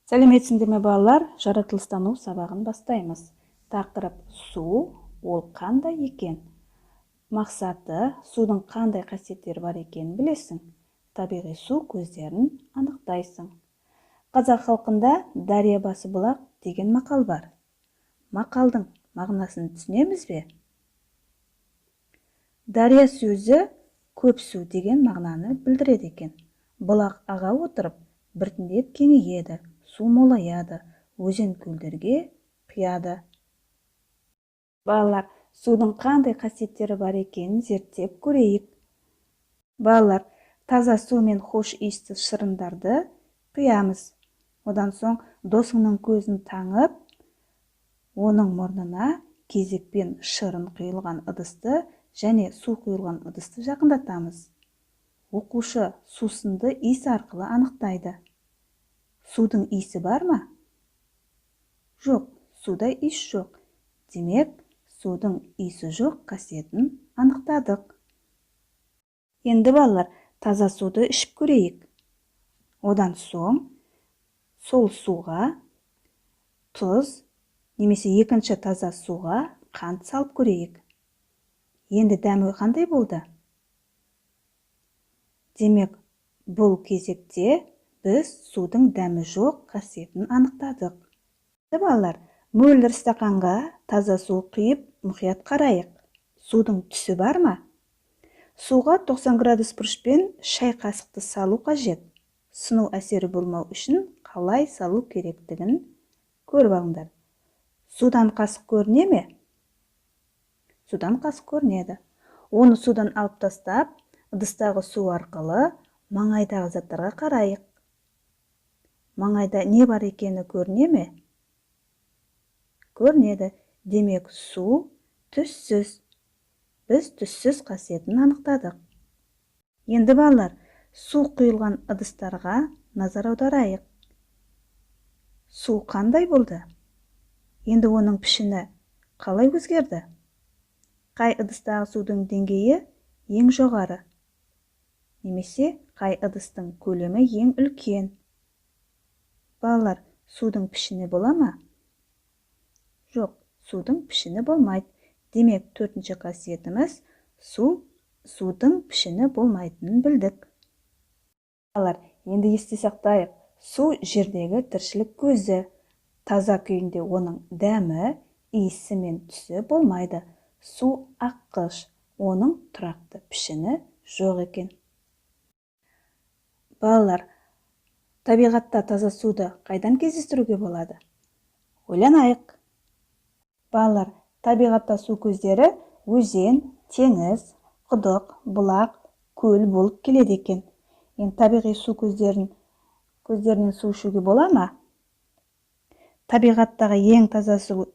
Сәлеметсіңдер ме балалар? Жаратылыстану сабағын бастаймыз. Тақырып су, ол қандай екен? Мақсаты, судың қандай қасиеттері бар екенін білесің. Табиғи су көздерін анықтайсың. Қазақ халқында дария басы бұлақ деген мақал бар. Мақалдың мағынасын түсінеміз бе? Дария сөзі көп су деген мағынаны білдіреді екен. Бұлақ аға отырып, біртіндеп кеңейеді, су молаяды, өзен көлдерге құяды. Балалар, судың қандай қасиеттері бар екенін зерттеп көрейік. Балалар, таза су мен хош иісті шырындарды құямыз. Одан соң досыңның көзін таңып, оның мұрнына кезекпен шырын құйылған ыдысты және су құйылған ыдысты жақындатамыз. Оқушы сусынды иіс арқылы анықтайды. Судың иісі бар ма? Жоқ, суда иіс жоқ. Демек, судың иісі жоқ қасиетін анықтадық. Енді балалар, таза суды ішіп көрейік. Одан соң, сол суға тұз, немесе екінші таза суға қант салып көрейік. Енді дәмі қандай болды? Демек, бұл кезекте біз судың дәмі жоқ қасиетін анықтадық. Балалар, мөлдір стақанға таза су құйып, мұқият қарайық. Судың түсі бар ма? Суға 90 градус бұрышпен шай қасықты салу қажет. Сыну әсері болмау үшін қалай салу керектігін көріп алыңдар. Судан қасық көріне ме? Судан қасық көрінеді. Оны судан алып тастап, ыдыстағы су арқылы маңайдағы заттарға қарайық. Маңайда не бар екені көріне ме? Көрінеді. Демек, су түссіз. Біз түссіз қасиетін анықтадық. Енді балалар, су құйылған ыдыстарға назар аударайық. Су қандай болды? Енді оның пішіні қалай өзгерді? Қай ыдыстағы судың деңгейі ең жоғары? Немесе қай ыдыстың көлемі ең үлкен? Балалар, судың пішіні бола ма? Жоқ, судың пішіні болмайды. Демек, төртінші қасиетіміз судың пішіні болмайтынын білдік. Балалар, енді есте сақтайық. Су жердегі тіршілік көзі. Таза күйінде оның дәмі, иісі мен түсі болмайды. Су аққыш, оның тұрақты пішіні жоқ екен. Балалар, табиғатта таза суды қайдан кездестіруге болады? Ойланайық. Балалар, табиғатта су көздері өзен, теңіз, құдық, бұлақ, көл болып келеді екен. Енді табиғи су көздерінен су ішуге бола ма? Табиғаттағы ең таза су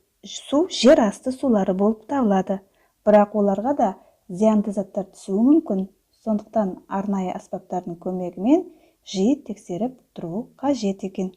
жер асты сулары болып табылады. Бірақ оларға да зиянды заттар түсуі мүмкін. Сондықтан арнайы аспаптардың көмегімен жиі тексеріп тұру қажет екен.